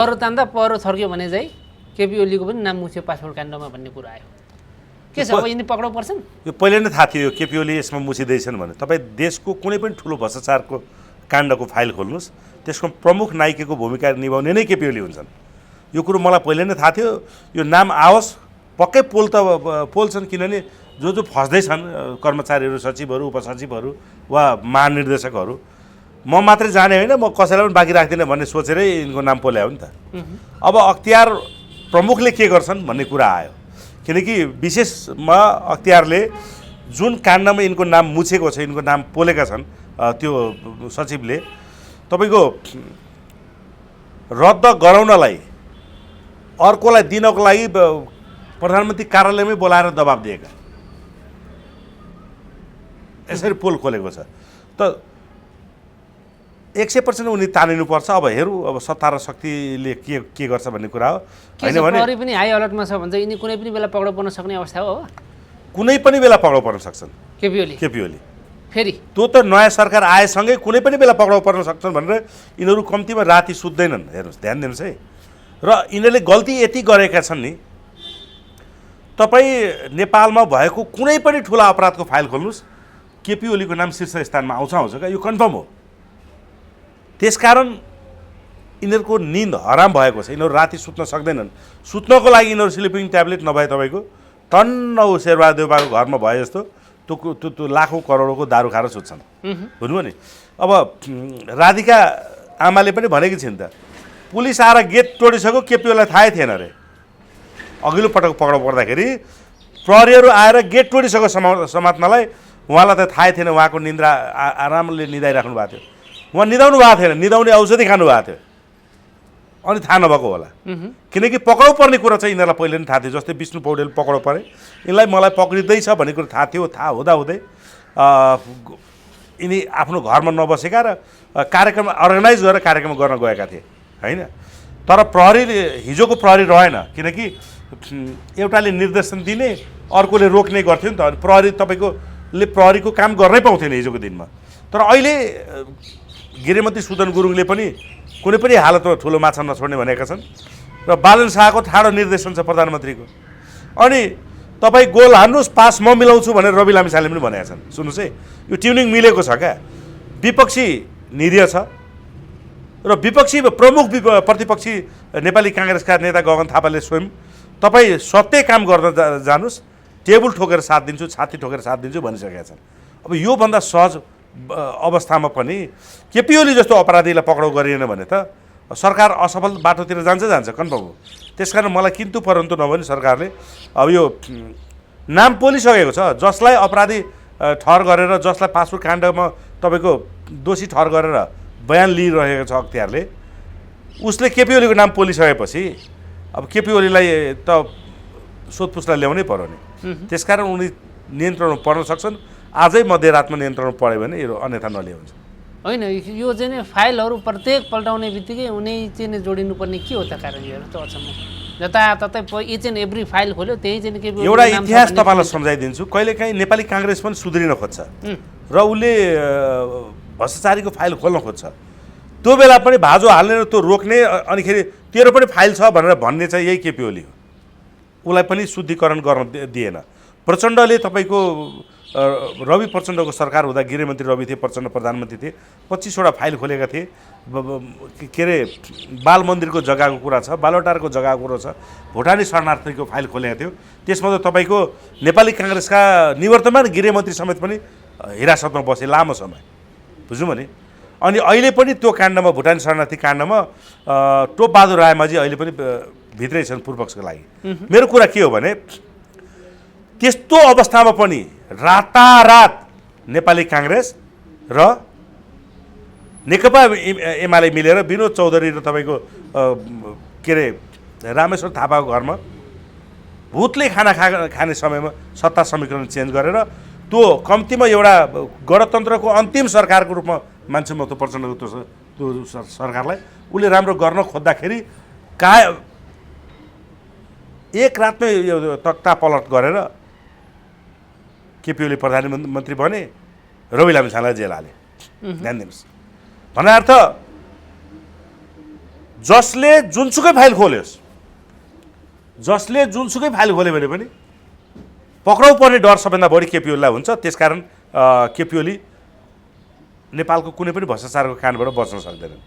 पहरो तान्दा पहरो छर्क्यो भने चाहिँ केपी ओलीको पनि नाम मुछ्यो पासपोर्ट काण्डमा भन्ने कुरा आयो। के छ अब यिनी पक्राउ पर्छन्? यो पहिले नै थाहा थियो केपी ओली यसमा मुछिँदैछन् भने। तपाईँ देशको कुनै पनि ठुलो भ्रष्टाचारको काण्डको फाइल खोल्नुहोस्, त्यसको प्रमुख नायिकाको भूमिका निभाउने नै केपी ओली हुन्छन्। यो कुरो मलाई पहिले नै थाहा थियो। यो नाम आओस्, पक्कै पोल्छन्, किनभने जो फस्दैछन् कर्मचारीहरू, सचिवहरू, उपसचिवहरू वा महानिर्देशकहरू, म मात्रै जाने होइन, म कसैलाई पनि बाँकी राख्दिनँ भन्ने सोचेरै यिनको नाम पोल्या हो नि त। अब अख्तियार प्रमुखले के गर्छन् भन्ने कुरा आयो, किनकि विशेषमा अख्तियारले जुन काण्डमा यिनको नाम मुछेको छ, यिनको नाम पोलेका छन्, त्यो सचिवले तपाईँको रद्द गराउनलाई अर्कोलाई दिनको लागि प्रधानमन्त्री कार्यालयमै बोलाएर दबाब दिएका, यसरी पोल खोलेको छ। त 100% उनी तानिनुपर्छ। अब हेरौँ अब सत्ता र शक्तिले के गर्छ भन्ने कुरा हो। हैन भने प्रहरी पनि हाई अलर्टमा छ भन्छ, यिनी कुनै पनि बेला पक्राउ पर्न सक्ने अवस्था हो। कुनै पनि बेला पक्राउ पर्न सक्छन् केपी ओली। फेरि त्यो त नयाँ सरकार आएसँगै कुनै पनि बेला पक्राउ पर्न सक्छन् भनेर यिनीहरू कम्तीमा राति सुत्दैनन्। हेर्नुहोस्, ध्यान दिनुहोस् है। र यिनीहरूले गल्ती यति गरेका छन् नि, तपाईँ नेपालमा भएको कुनै पनि ठुला अपराधको फाइल खोल्नुहोस्, केपी ओलीको नाम शीर्ष स्थानमा आउँछ क्या, यो कन्फर्म हो। त्यसकारण यिनीहरूको निन्द हराम भएको छ। यिनीहरू राति सुत्न सक्दैनन्। सुत्नको लागि यिनीहरू स्लिपिङ ट्याब्लेट नभए तपाईँको टन्न शेरबहादेवको घरमा भए जस्तो त्यो लाखौँ करोडको दारू खाएर सुत्छन्। बुझ्नुभयो नि। अब राधिका आमाले पनि भनेकी छिन् त, पुलिस आएर गेट तोडिसक्यो, केपी ओलीलाई थाहै थिएन अरे। अघिल्लो पटक पक्राउ पर्दाखेरि प्रहरीहरू आएर गेट तोडिसक्यो समात्नलाई, उहाँलाई त थाहै थिएन। उहाँको निन्द्रा आरामले निदाइराख्नु भएको थियो। उहाँ निदाउनु भएको थिएन, निदाउने औषधि खानु भएको थियो, अनि थाहा नभएको होला। किनकि पक्राउ पर्ने कुरा चाहिँ यिनीहरूलाई पहिले नै थाहा थियो। जस्तै विष्णु पौडेल पक्राउ परे, यिनलाई मलाई पक्रिँदैछ भन्ने कुरो थाहा थियो। थाहा हुँदाहुँदै यिनी आफ्नो घरमा नबसेका र कार्यक्रम अर्गनाइज गरेर कार्यक्रम गर्न गएका थिए होइन। तर प्रहरीले, हिजोको प्रहरी रहेन, किनकि एउटाले निर्देशन दिने, अर्कोले रोक्ने गर्थ्यो नि त। अनि प्रहरीको काम गर्नै पाउँथेन हिजोको दिनमा। तर अहिले गृहमन्त्री सुदन गुरुङले पनि कुनै पनि हालतमा ठुलो माछा नछोड्ने भनेका छन्। र बालन शाहको ठाडो निर्देशन छ प्रधानमन्त्रीको। अनि तपाईँ गोल हान्नुहोस्, पास म मिलाउँछु भनेर रवि लामिछानेले पनि भनेका छन्। सुन्नुहोस् है, यो ट्युनिङ मिलेको छ क्या। विपक्षी निरीह छ र प्रमुख प्रतिपक्षी नेपाली काङ्ग्रेसका नेता गगन थापाले स्वयं तपाईँ सत्य काम गर्न जानुहोस्, टेबल ठोकेर साथ दिन्छु, छाती ठोकेर साथ दिन्छु भनिसकेका छन्। अब योभन्दा सहज अवस्थामा पनि केपी ओली जस्तो अपराधीलाई पक्राउ गरिएन भने त सरकार असफल बाटोतिर जान्छ कन्फर्म हो। त्यसकारण मलाई किन्तु परन्तु नभनी सरकारले अब यो नाम पोलिसकेको छ। जसलाई अपराधी ठहर गरेर, जसलाई पासपोर्ट काण्डमा तपाईँको दोषी ठहर गरेर बयान लिइरहेको छ अख्तियारले, उसले केपी ओलीको नाम पोलिसकेपछि अब केपी ओलीलाई त सोधपुछलाई ल्याउनै पर्यो नि। त्यसकारण उनी नियन्त्रणमा पर्न सक्छन्। आजै मध्यरातमा नियन्त्रणमा पऱ्यो भने यो अन्यथा नल्याउँछ होइन। यो चाहिँ नि फाइलहरू प्रत्येक पल्टाउने बित्तिकै उनी चाहिँ जोडिनुपर्ने के हो त कारण? यो त अचम्म, जताततै इच एन्ड एभ्री फाइल खोल्यो त्यही चाहिँ के एउटा इतिहास तपाईँलाई सम्झाइदिन्छु। कहिलेकाहीँ नेपाली काङ्ग्रेस पनि सुध्रिन खोज्छ र उसले भ्रष्टाचारीको फाइल खोल्न खोज्छ। त्यो बेला पनि भाजो हाल्ने र त्यो रोक्ने, अनिखेरि तेरो पनि फाइल छ भनेर भन्ने चाहिँ यही केपी ओली हो। उसलाई पनि शुद्धिकरण गर्न दिएन। प्रचण्डले तपाईँको रवि प्रचण्डको सरकार हुँदा गृहमन्त्री रवि थिए, प्रचण्ड प्रधानमन्त्री थिए, 25वटा फाइल खोलेका थिए। के अरे बाल मन्दिरको जग्गाको कुरा छ, बालोटारको जग्गाको कुरा छ, भुटानी शरणार्थीको फाइल खोलेका थियो। त्यसमा त तपाईँको नेपाली काङ्ग्रेसका निवर्तमान गृहमन्त्री समेत पनि हिरासतमा बसे लामो समय, बुझ्नु भने। अनि अहिले पनि त्यो काण्डमा, भुटानी शरणार्थी काण्डमा टोपबहादुर रायमाझी अहिले पनि भित्रै छन् पूर्वपक्षको लागि। मेरो कुरा के हो भने, त्यस्तो अवस्थामा पनि रातारात नेपाली काङ्ग्रेस र नेकपा एमाले मिलेर विनोद चौधरी र तपाईँको के अरे रामेश्वर थापाको घरमा भूतले खाना खाने समयमा सत्ता समीकरण चेन्ज गरेर त्यो कम्तीमा एउटा गणतन्त्रको अन्तिम सरकारको रूपमा मान्छे म त्यो प्रचण्डको त्यो सरकारलाई उसले राम्रो गर्न खोज्दाखेरि एक रातमै यो तख्ता पलट गरेर केपी ओली प्रधानमन्त्री बने, रवि लामिछानेलाई जेल हाले। ध्यान दिनुहोस्। भन्ने अर्थ जसले जुनसुकै फाइल खोल्योस्, जसले जुनसुकै फाइल खोल्यो भने पनि पक्राउ पर्ने डर सबभन्दा बढी केपी ओलीलाई हुन्छ। त्यसकारण केपी ओली नेपालको कुनै पनि भ्रष्टाचारको कानबाट बच्न सक्दैनन्।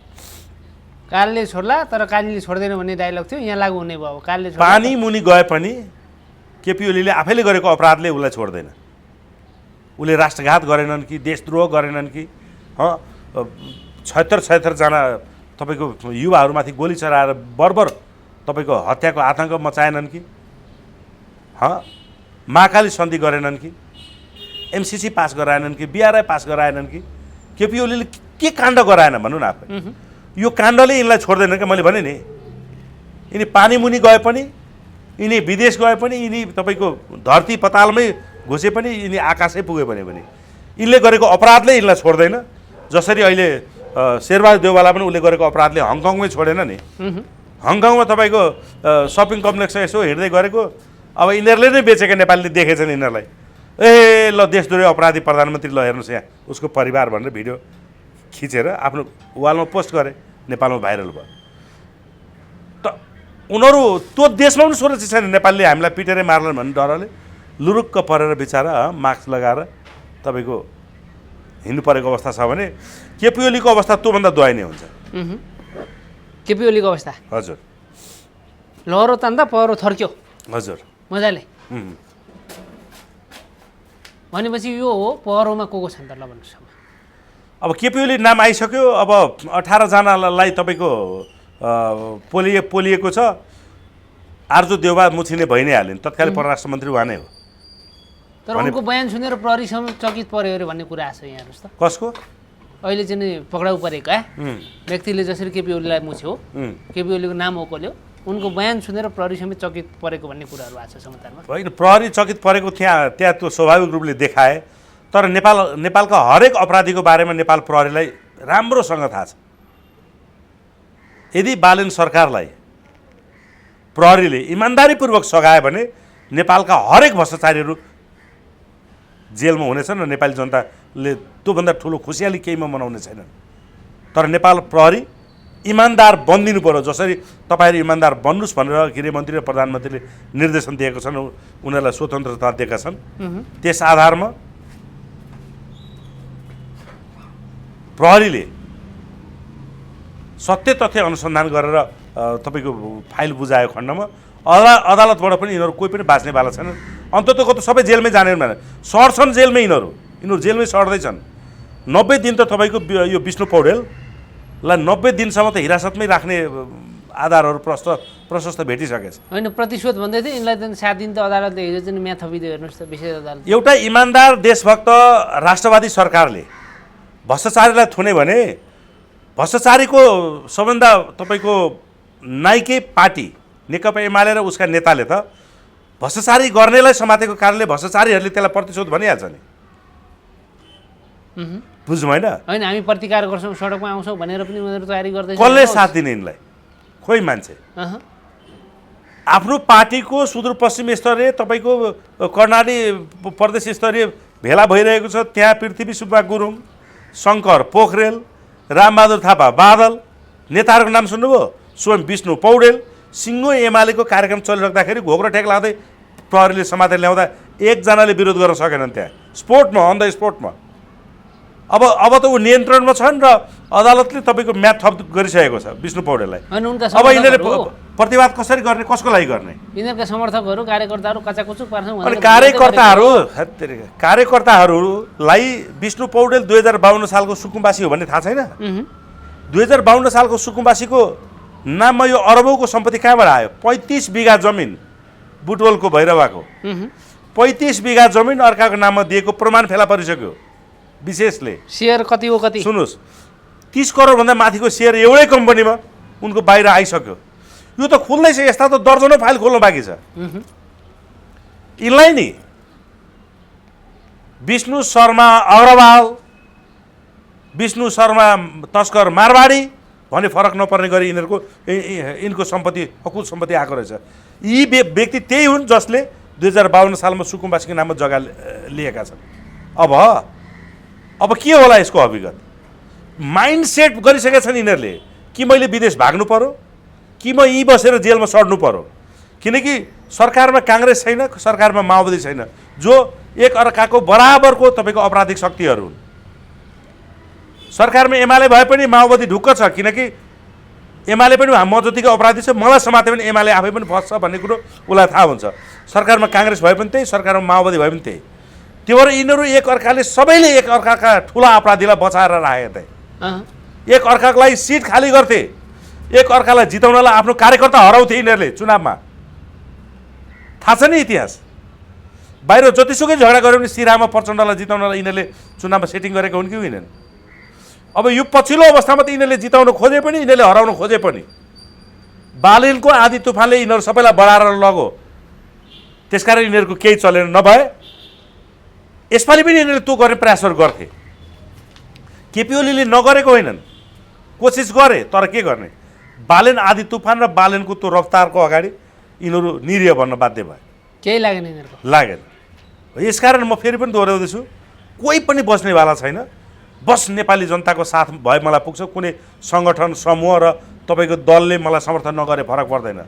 कालले छोड्ला तर कालीले छोड्दैन भन्ने डायलग थियो, यहाँ लागू हुने भयो। कालले पानी मुनि गए पनि केपी ओलीले आफैले गरेको अपराधले उसलाई छोड्दैन। उसले राष्ट्रघात गरेनन् कि देशद्रोह गरेनन् कि 76 जना तपाईँको युवाहरूमाथि गोली चलाएर बर्बर तपाईँको हत्याको आतङ्क मचाएनन् कि महाकाली सन्धि गरेनन् कि एमसिसी पास गराएनन् कि बिआरआई पास गराएनन् कि केपी ओलीले के काण्ड गराएन भन्नु न आफै। यो काण्डले यिनलाई छोड्दैन क्या। मैले भने नि यिनी पानी मुनि गए पनि, यिनी विदेश गए पनि, यिनी तपाईँको धरती पतालमै घुसे पनि, यिनी आकाशै पुगे भने यिनले गरेको अपराधले यिनलाई छोड्दैन। जसरी अहिले शेरबहादुर देउवाला पनि उसले गरेको अपराधले हङकङमै छोडेन नि। हङकङमा तपाईँको सपिङ कम्प्लेक्स यसो हिँड्दै गरेको, अब यिनीहरूले नै बेचेका नेपालीले देखेछन् यिनीहरूलाई। ल देशद्रोही अपराधी प्रधानमन्त्री ल हेर्नुहोस् यहाँ उसको परिवार भनेर भिडियो खिचेर आफ्नो वालमा पोस्ट गरे, नेपालमा भाइरल भयो। त उनीहरू त्यो देशमा पनि सुरक्षित छैन, नेपालले हामीलाई पिटेरै मार्लान् भन्ने डरले लुरुक्क परेर बिचरा मास्क लगाएर तपाईँको हिँड्नु परेको अवस्था छ भने केपी ओलीको अवस्था त्योभन्दा दयनीय हुन्छ। केपी ओलीको अवस्था हजुर, लहरो तान्दा पहरो थर्क्यो हजुर मजाले भनेपछि यो हो पहरोमा को छन् त ल भन्नुहोस्। अब केपी ओली नाम आइसक्यो। अब 18 जनालाई तपाईँको पोलिएको छ। आर्जु देउवा मुछिने भइ नै हालिन्, तत्कालीन परराष्ट्र मन्त्री उहाँ नै हो। तर उनको बयान सुनेर प्रहरीसम्म चकित पर्यो अरे भन्ने कुरा आछ यहाँ हेर्नुहोस् त। कसको? अहिले चाहिँ नि पक्राउ परेका व्यक्तिले जसरी केपी ओलीलाई मुछ्यो, केपी ओलीको नाम ओकोल्यो, उनको बयान सुनेर प्रहरीसम्म चकित परेको भन्ने कुराहरू आएको छ समाचारमा। होइन, प्रहरी चकित परेको त्यहाँ त्यो स्वाभाविक रूपले देखाए। तर नेपालका हरेक अपराधीको बारेमा नेपाल प्रहरीलाई राम्रोसँग थाहा छ। यदि बालेन सरकारलाई प्रहरीले इमान्दारीपूर्वक सघायो भने नेपालका हरेक भ्रष्टाचारीहरू जेलमा हुनेछन् र नेपाली जनताले त्योभन्दा ठुलो खुसियाली केहीमा मनाउने छैनन्। तर नेपाल प्रहरी इमान्दार बनिदिनु पर्यो। जसरी तपाईँहरू इमान्दार बन्नुहोस् भनेर गृहमन्त्री र प्रधानमन्त्रीले निर्देशन दिएको छन्, उनीहरूलाई स्वतन्त्रता दिएका छन्। त्यस आधारमा प्रहरीले सत्य तथ्य अनुसन्धान गरेर तपाईँको फाइल बुझाएको खण्डमा अदालतबाट पनि यिनीहरू कोही पनि बाँच्नेवाला छैनन्। अन्ततको त सबै जेलमै जाने भने सर्छन् जेलमै। यिनीहरू जेलमै सर्दैछन्। 90 दिन त तपाईँको यो विष्णु पौडेललाई 90 दिनसम्म त हिरासतमै राख्ने आधारहरू प्रशस्त भेटिसकेछ। होइन, प्रतिशोध भन्दै थियो यिनलाई त 7 दिन त अदालतले हिजो चाहिँ म्याथ थपिदियो हेर्नुहोस् त विशेष अदालत। एउटा इमान्दार देशभक्त राष्ट्रवादी सरकारले भ्रष्टाचारीलाई थुने भने भ्रष्टाचारीको सबभन्दा तपाईँको नाइके पार्टी नेकपा एमाले र उसका नेताले त भ्रष्टाचारी गर्नेलाई समातेको कारणले भ्रष्टाचारीहरूले त्यसलाई प्रतिशोध भनिहाल्छ नि। बुझ्नु होइन? होइन, हामी प्रतिकार गर्छौँ, सडकमा आउँछौँ भनेर पनि उनीहरू तयारी गर्दैछ। कसले साथ दिने यिनलाई? खोइ मान्छे आफ्नो पार्टीको सुदूरपश्चिम स्तरीय तपाईँको कर्णाली प्रदेश स्तरीय भेला भइरहेको छ। त्यहाँ पृथ्वी सुब्बा गुरुङ, शङ्कर पोखरेल, रामबहादुर थापा बादल नेताहरूको नाम सुन्नुभयो? स्वयं विष्णु पौडेल। सिङ्गो एमालेको कार्यक्रम चलिराख्दाखेरि घोक्रो ठेक लाग्दै प्रहरीले समातेर ल्याउँदा एकजनाले विरोध गर्न सकेनन्। त्यहाँ स्पोर्टमा, अन द स्पोर्टमा। अब त ऊ नियन्त्रणमा छन् र अदालतले तपाईँको म्याथ थप गरिसकेको छ विष्णु पौडेललाई। अब यिनीहरूले प्रतिवाद कसरी गर्ने, कसको लागि गर्ने? यिनीहरूका समर्थकहरू कार्यकर्ताहरू कचाकुचुक पार्छन्। अनि कार्यकर्ताहरूलाई विष्णु पौडेल 2052 सालको सुकुम्बासी हो भन्ने थाहा छैन? 2052 सालको सुकुम्बासीको नाममा यो अरबौँको सम्पत्ति कहाँबाट आयो? 35 बिघा जमिन बुटवलको भैरवाको 35 बिघा जमिन अर्काको नाममा दिएको प्रमाण फेला परिसक्यो विशेषले। सेयर कति हो कति? सुन्नुहोस्, 30 करोडभन्दा माथिको सेयर एउटै कम्पनीमा उनको बाहिर आइसक्यो। यो त खुल्दैछ। यस्ता त दर्जनौँ फाइल खोल्नु बाँकी छ। यिनलाई नि विष्णु शर्मा अग्रवाल, विष्णु शर्मा तस्कर मारवाडी भने फरक नपर्ने गरी यिनको सम्पत्ति अकुल सम्पत्ति आएको रहेछ। यी व्यक्ति त्यही हुन् जसले 2052 सालमा सुकुम्बासीको नाममा जग्गा लिएका छन्। अब के होला यसको अभिगत? माइन्ड सेट गरिसकेका छन् यिनीहरूले कि मैले विदेश भाग्नु पर्यो, कि म यहीँ बसेर जेलमा सड्नु पर्यो? किनकि सरकारमा काङ्ग्रेस छैन, सरकारमा माओवादी छैन, जो एक अर्काको बराबरको तपाईँको अपराधिक शक्तिहरू हुन्। सरकारमा एमाले भए पनि माओवादी ढुक्क छ, किनकि एमाले पनि म जतिको अपराधी छ, मलाई समाते पनि एमाले आफै पनि फस्छ भन्ने कुरो उसलाई थाहा हुन्छ। सरकारमा काङ्ग्रेस भए पनि त्यही, सरकारमा माओवादी भए पनि त्यही। त्यो भएर यिनीहरू एक अर्काले सबैले एक अर्काका ठुला अपराधीलाई बचाएर राखे। एक अर्काको लागि सिट खाली गर्थे, एक अर्कालाई जिताउनलाई आफ्नो कार्यकर्ता हराउँथे यिनीहरूले चुनावमा। थाहा छ नि इतिहास। बाहिर जतिसुकै झगडा गऱ्यो भने सिरामा प्रचण्डलाई जिताउनलाई यिनीहरूले चुनावमा सेटिङ गरेका हुन् कि होइनन्? अब यो पछिल्लो अवस्थामा त यिनीहरूले जिताउन खोजे पनि, यिनीहरूले हराउन खोजे पनि। बालेनको आँधी तुफानले यिनीहरू सबैलाई बढाएर लग्यो, त्यसकारण यिनीहरूको केही चलेन। नभए यसपालि पनि यिनीहरूले त्यो गर्ने प्रयासहरू गर्थे। केपी ओलीले नगरेको होइनन्, कोसिस गरे, तर के गर्ने? बालेन आँधी तुफान र बालेनको त्यो रफ्तारको अगाडि यिनीहरू निरीह बन्न बाध्य भए। केही लागेन यिनीहरूको, लागेन। यसकारण म फेरि पनि दोहोऱ्याउँदैछु, कोही पनि बस्नेवाला छैन। बस नेपाली जनताको साथ भए मलाई पुग्छ। कुनै सङ्गठन समूह र तपाईँको दलले मलाई समर्थन नगरे फरक पर्दैन,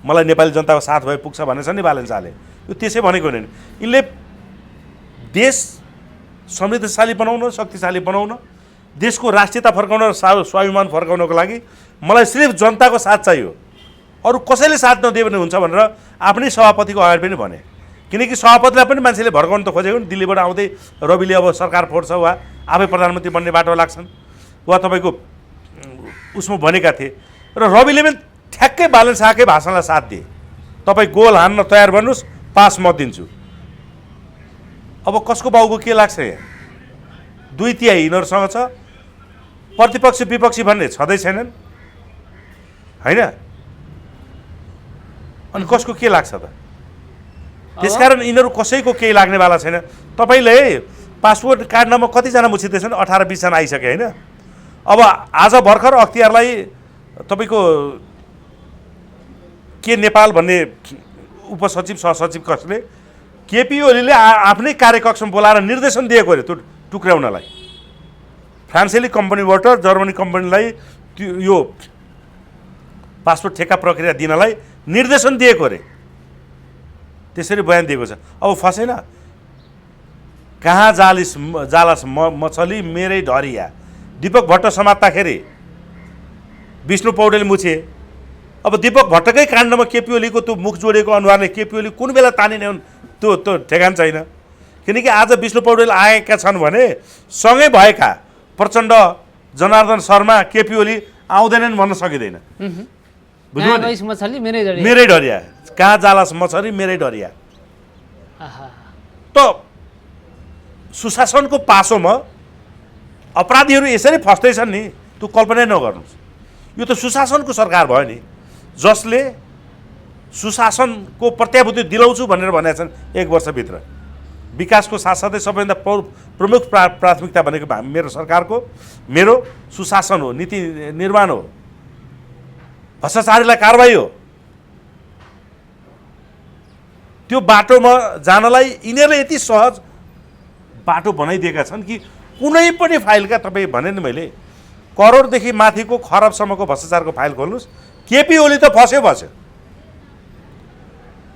मलाई नेपाली जनताको साथ भए पुग्छ भनेछ नि बालेन शाहले। यो त्यसै भनेको होइन। यिनले देश समृद्धशाली बनाउन, शक्तिशाली बनाउन, देशको राष्ट्रियता फर्काउन र स्वाभिमान फर्काउनको लागि मलाई सिर्फ जनताको साथ चाहियो, अरू कसैले साथ नदियो भने हुन्छ भनेर आफ्नै सभापतिको अगाडि पनि भने। किनकि सभापतिलाई पनि मान्छेले भड्काउनु त खोजेको नि। दिल्लीबाट आउँदै रविले अब सरकार फोड्छ वा आफै प्रधानमन्त्री बन्ने बाटो लाग्छन् वा तपाईँको उसमा भनेका थिए। र रविले पनि ठ्याक्कै बालेन शाहकै भाषणलाई साथ दिए, तपाईँ गोल हान्न तयार बन्नुहोस्, पास म दिन्छु। अब कसको बाउको के लाग्छ यहाँ? 2/3 यिनीहरूसँग छ, प्रतिपक्ष विपक्षी भन्ने छँदै छैनन् होइन। अनि कसको के लाग्छ त? त्यसकारण यिनीहरू कसैको केही लाग्नेवाला छैन। तपाईँले पासपोर्ट काट्नमा कतिजना मुछिँदैछन्? 18-20 जना आइसके होइन। अब आज भर्खर अख्तियारलाई तपाईँको के नेपाल भन्ने उपसचिव सहसचिव कसले केपी ओलीले आफ्नै कार्यकक्षमा बोलाएर निर्देशन दिएको अरे त्यो टुक्र्याउनलाई। फ्रान्सेली कम्पनीबाट जर्मनी कम्पनीलाई यो पासपोर्ट ठेक्का प्रक्रिया दिनलाई निर्देशन दिएको अरे। त्यसरी बयान दिएको छ। अब फसेन, कहाँ जालस मछली मेरै ढरिया। दीपक भट्ट समात्दाखेरि विष्णु पौडेल मुछे। अब दीपक भट्टकै काण्डमा केपी ओलीको त्यो मुख जोडेको अनुहारले केपी ओली कुन बेला तानिने हुन् त्यो ठेगान छैन। किनकि आज विष्णु पौडेल आएका छन् भने सँगै भएका प्रचण्ड, जनार्दन शर्मा, केपी ओली आउँदैनन् भन्न सकिँदैन। मेरै डरिया, कहाँ जालस मछली मेरै डरिया। त सुशासनको पासोमा अपराधीहरू यसरी फस्दैछन् नि, त्यो कल्पना नगर्नुहोस्। यो त सुशासनको सरकार भयो नि, जसले सुशासनको प्रत्याभूति दिलाउँछु भनेर भनेका छन् 1 वर्षभित्र। विकासको साथसाथै सबैभन्दा प्रमुख प्राथमिकता भनेको मेरो सरकारको मेरो सुशासन हो, नीति निर्माण हो, भ्रष्टाचारीलाई कारबाही हो। त्यो बाटोमा जानलाई यिनीहरूले यति सहज बाटो बनाइदिएका छन् कि कुनै पनि फाइलका तपाईँ भने नि मैले करोडदेखि माथिको खरबसम्मको भ्रष्टाचारको फाइल खोल्नुहोस्, केपी ओली त फस्यो।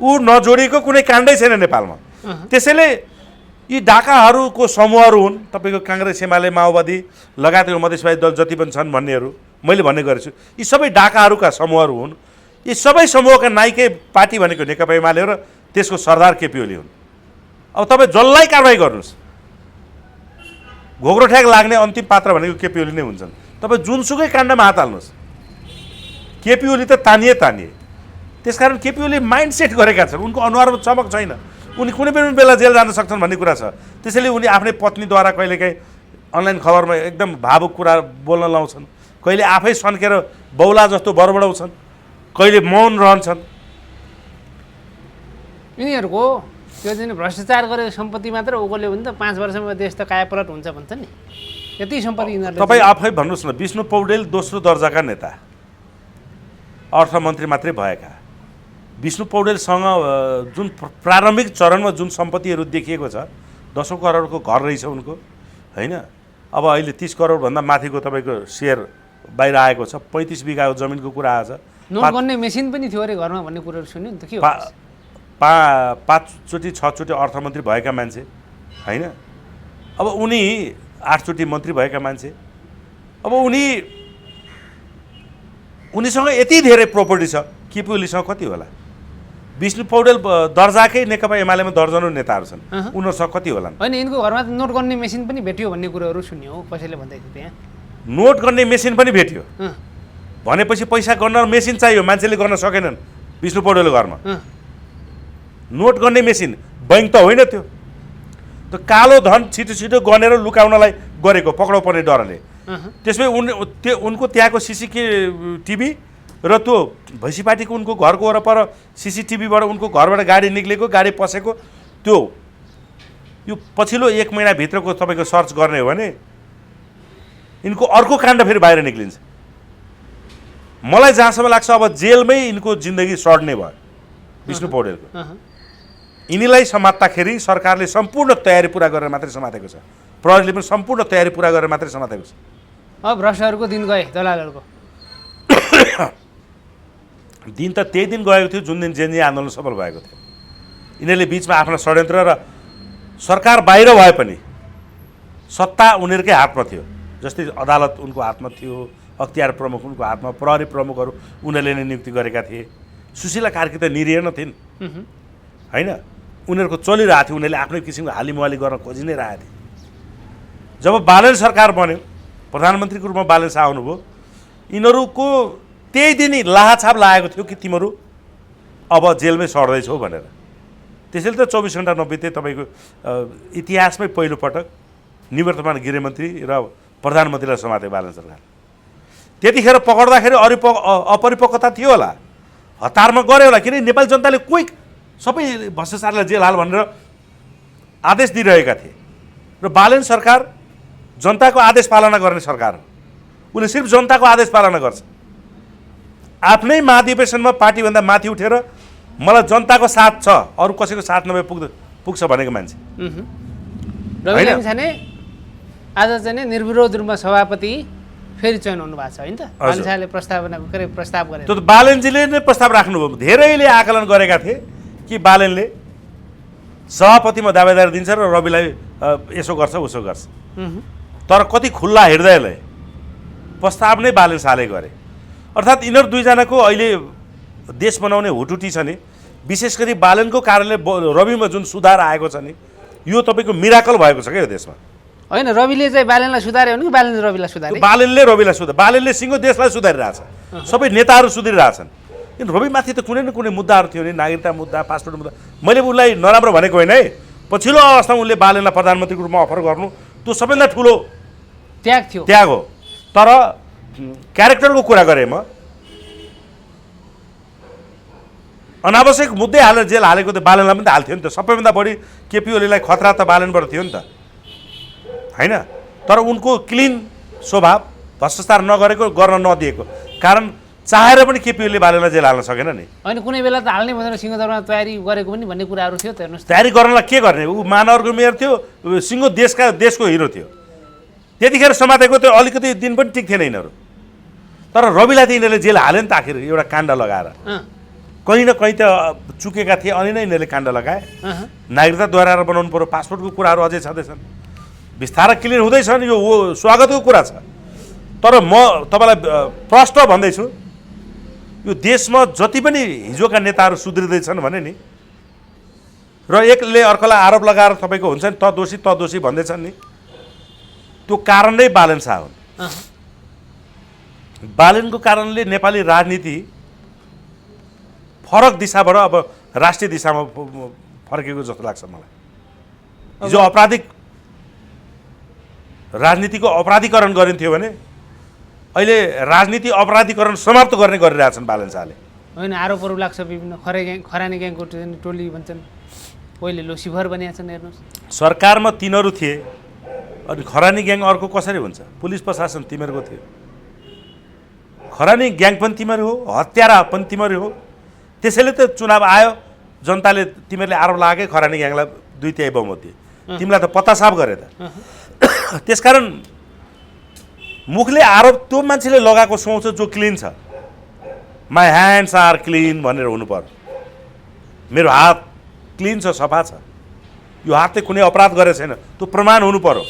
ऊ नजोडिएको कुनै काण्डै छैन नेपालमा। त्यसैले यी डाकाहरूको समूहहरू हुन्, तपाईँको काङ्ग्रेस, एमाले, माओवादी लगायतको मधेसवादी दल जति पनि छन् भन्नेहरू मैले भन्ने गरेछु। यी सबै डाकाहरूका समूहहरू हुन्। यी सबै समूहका नायकै पार्टी भनेको नेकपा एमाले र त्यसको सरदार केपी ओली हुन्। अब तपाईँ जसलाई कारबाही गर्नुहोस्, घोग्रो ठ्याक लाग्ने अन्तिम पात्र भनेको केपी ओली नै हुन्छन्। तपाईँ जुनसुकै काण्डमा हात हाल्नुहोस्, केपी ओली त तानिए। त्यसकारण केपी ओली माइन्ड सेट गरेका छन्, उनको अनुहारमा चमक छैन, उनी कुनै पनि बेला जेल जान सक्छन् भन्ने कुरा छ। त्यसैले उनी आफ्नै पत्नीद्वारा कहिलेकाहीँ अनलाइन खबरमा एकदम भावुक कुरा बोल्न लाउँछन्, कहिले आफै सन्केर बौला जस्तो बरबडाउँछन्, कहिले मौन रहन्छन्। यिनीहरूको त्यो चाहिँ भ्रष्टाचार गरेको सम्पत्ति मात्र ओगल्यो भने त 5 वर्षमा देश त कायापलट हुन्छ भन्छ नि। यति सम्पत्ति यिनीहरूले। तपाईँ आफै भन्नुहोस् न, विष्णु पौडेल दोस्रो दर्जाका नेता, अर्थमन्त्री मात्रै भएका। विष्णु पौडेलसँग जुन प्रारम्भिक चरणमा जुन सम्पत्तिहरू देखिएको छ, 10 करोडको घर रहेछ उनको होइन। अब अहिले 30 करोडभन्दा माथिको तपाईँको सेयर बाहिर आएको छ, 35 बिघाको जमिनको कुरा आएछ। नोट गर्ने मेसिन पनि थियो अरे घरमा भन्ने कुरोहरू सुन्यो नि त के हो 5 चोटि 6 चोटि अर्थमन्त्री भएका मान्छे होइन अब उनी 8 चोटि मन्त्री भएका मान्छे अब उनीसँग यति धेरै प्रोपर्टी छ केपी ओलीसँग कति होला विष्णु पौडेल दर्जाकै नेकपा एमालेमा दर्जनौं नेताहरू छन् उनीहरूसँग कति होला होइन यिनको घरमा नोट गर्ने मेसिन पनि भेटियो भन्ने कुरोहरू सुन्यो कसैले भन्दै थियो त्यहाँ नोट गर्ने मेसिन पनि भेटियो भनेपछि पैसा गर्न मेसिन चाहियो मान्छेले गर्न सकेनन् विष्णु पौडेलको घरमा नोट गर्ने मेसिन बैंक त होइन त्यो त कालो धन छिटो छिटो गनेर लुकाउनलाई गरेको पक्राउ पर्ने डरले त्यसमै उनको त्यहाँको टिभी र त्यो भैँसीपाटीको उनको घरको वरपर CCTVबाट उनको घरबाट गाडी निक्लेको गाडी पसेको त्यो यो पछिल्लो 1 महिनाभित्रको तपाईँको सर्च गर्ने हो भने यिनको अर्को काण्ड फेरि बाहिर निक्लिन्छ मलाई जहाँसम्म लाग्छ अब जेलमै यिनको जिन्दगी सड्ने भयो विष्णु पौडेलको यिनीलाई समात्दाखेरि सरकारले सम्पूर्ण तयारी पुरा गरेर मात्रै समातेको छ प्रहरीले पनि सम्पूर्ण तयारी पुरा गरेर मात्रै समातेको छ अब भ्रष्टहरूको दिन गए दलालहरूको दिन त त्यही दिन गएको थियो जुन दिन जेएनजी आन्दोलन सफल भएको थियो यिनीहरूले बिचमा आफ्नो षड्यन्त्र र सरकार बाहिर भए पनि सत्ता उनीहरूकै हातमा थियो जस्तै अदालत उनको हातमा थियो अख्तियार प्रमुख उनको हातमा प्रहरी प्रमुखहरू उनीहरूले नै नियुक्ति गरेका थिए सुशीला कार्की त निरीह न थिइन् होइन उनीहरूको चलिरहेको थियो उनीहरूले आफ्नै किसिमको हालीमुहाली गर्न खोजि नै रहेको थिए जब बालन सरकार बन्यो प्रधानमन्त्रीको रूपमा बालन शाह आउनुभयो यिनीहरूको त्यही दिन लाहाछाप लागेको थियो कि तिमीहरू अब जेलमै सड्दैछौ भनेर त्यसैले त 24 घण्टा नबित्दै तपाईँको इतिहासमै पहिलोपटक निवर्तमान गृहमन्त्री र प्रधानमन्त्रीलाई समाते बालन सरकार त्यतिखेर पक्र्दाखेरि अपरिपक्वता थियो होला हतारमा गऱ्यो होला किन नेपाली जनताले कोही सबै भ्रष्टाचारलाई जेल हाल भनेर आदेश दिइरहेका थिए र बालन सरकार जनताको आदेश पालना गर्ने सरकार हो उसले सिर्फ जनताको आदेश पालना गर्छ आफ्नै महाधिवेशनमा पार्टीभन्दा माथि उठेर मलाई जनताको साथ छ अरू कसैको साथ नभए पुग्छ भनेको मान्छे रवि लामिछाने आज चाहिँ निर्विरोध रूपमा सभापति फेरि चयन हुनु भएको छ होइन त मान्छेले प्रस्ताव गरे त्यो त बालनजीले नै प्रस्ताव राख्नुभयो धेरैले आकलन गरेका थिए कि बालनले सभापतिमा दावेदारी दिन्छ र रविलाई यसो गर्छ उसो गर्छ तर कति खुल्ला हृदयले प्रस्ताव नै बालन शाहले गरे अर्थात् यिनीहरू दुईजनाको अहिले देश बनाउने हुटुटी छ नि विशेष गरी बालनको कारणले रविमा जुन सुधार आएको छ नि यो तपाईँको मिराकल भएको छ क्या यो देशमा होइन रविले चाहिँ बालनलाई सुधार्यो भने कि बालनले रविलाई सुधारे बालनले रविलाई सुधार बालनले सिङ्गो देशलाई सुधारिरहेछ सबै नेताहरू सुधारिरहेछन् किन रविमाथि त कुनै न कुनै मुद्दाहरू थियो नि नागरिकता मुद्दा पासपोर्ट मुद्दा मैले उसलाई नराम्रो भनेको होइन है पछिल्लो अवस्थामा उसले बालनलाई प्रधानमन्त्रीको रूपमा अफर गर्नु त्यो सबैभन्दा ठुलो त्याग हो तर क्यारेक्टरको कुरा गरेँ म अनावश्यक मुद्दै हालेर जेल हालेको त बालनलाई पनि त हाल्थ्यो नि त सबैभन्दा बढी केपी ओलीलाई खतरा त बालनबाट थियो नि त होइन तर उनको क्लिन स्वभाव भ्रष्टाचार नगरेको गर्न नदिएको कारण चाहेर पनि केपी ओलीले बालनलाई जेल हाल्न सकेन नि होइन कुनै बेला त हाल्ने भनेर सिंहदरबारमा तयारी गरेको पनि भन्ने कुराहरू थियो त हेर्नुहोस् तयारी गर्नलाई के गर्ने ऊ महानगरको मेयर थियो सिङ्गो देशको हिरो थियो त्यतिखेर समातेको त्यो अलिकति दिन पनि ठिक थिएन यिनीहरू तर रविलाई त यिनीहरूले जेल हाल्यो नि त आखिर एउटा काण्ड लगाएर कहीँ न कहीँ त चुकेका थिए अनि नै यिनीहरूले काण्ड लगाए नागरिकता दोहोऱ्याएर बनाउनु पर्यो पासपोर्टको कुराहरू अझै छँदैछन् बिस्तारै क्लियर हुँदैछन् यो स्वागतको कुरा छ तर म तपाईँलाई प्रश्न भन्दैछु यो देशमा जति पनि हिजोका नेताहरू सुध्रिँदैछन् भने नि र एकले अर्कोलाई आरोप लगाएर तपाईँको हुन्छ नि त दोषी भन्दैछन् नि त्यो कारण नै बालन शाह हुन् बालनको कारणले नेपाली राजनीति फरक दिशाबाट अब राष्ट्रिय दिशामा फर्केको जस्तो लाग्छ मलाई हिजो राजनीतिको अपराधीकरण गरिन्थ्यो भने अहिले राजनीति अपराधीकरण समाप्त गर्ने गरिरहेछन् बालन शाहले होइन आरोपहरू लाग्छ विभिन्न खरानी ग्याङको टोली भन्छन् पहिले लोसीभर बनिया छन् हेर्नुहोस् सरकारमा तिनीहरू थिए अनि खरानी ग्याङ अर्को कसरी हुन्छ पुलिस प्रशासन तिमीहरूको थियो खरानी ग्याङ पनि तिमीहरू हो हत्यारा पनि तिमीहरू हो त्यसैले त चुनाव आयो जनताले तिमीहरूले आरोप लागे खरानी ग्याङलाई 2/3 बहुमत दिए तिमीलाई त पत्तासाफ गरे त त्यसकारण मुखले आरोप त्यो मान्छेले लगाएको सोच जो क्लिन छ माई ह्यान्ड्स आर क्लिन भनेर हुनु पर्यो। मेरो हात क्लिन छ, सफा छ, यो हातले कुनै अपराध गरेको छैन, त्यो प्रमाण हुनु पर्यो।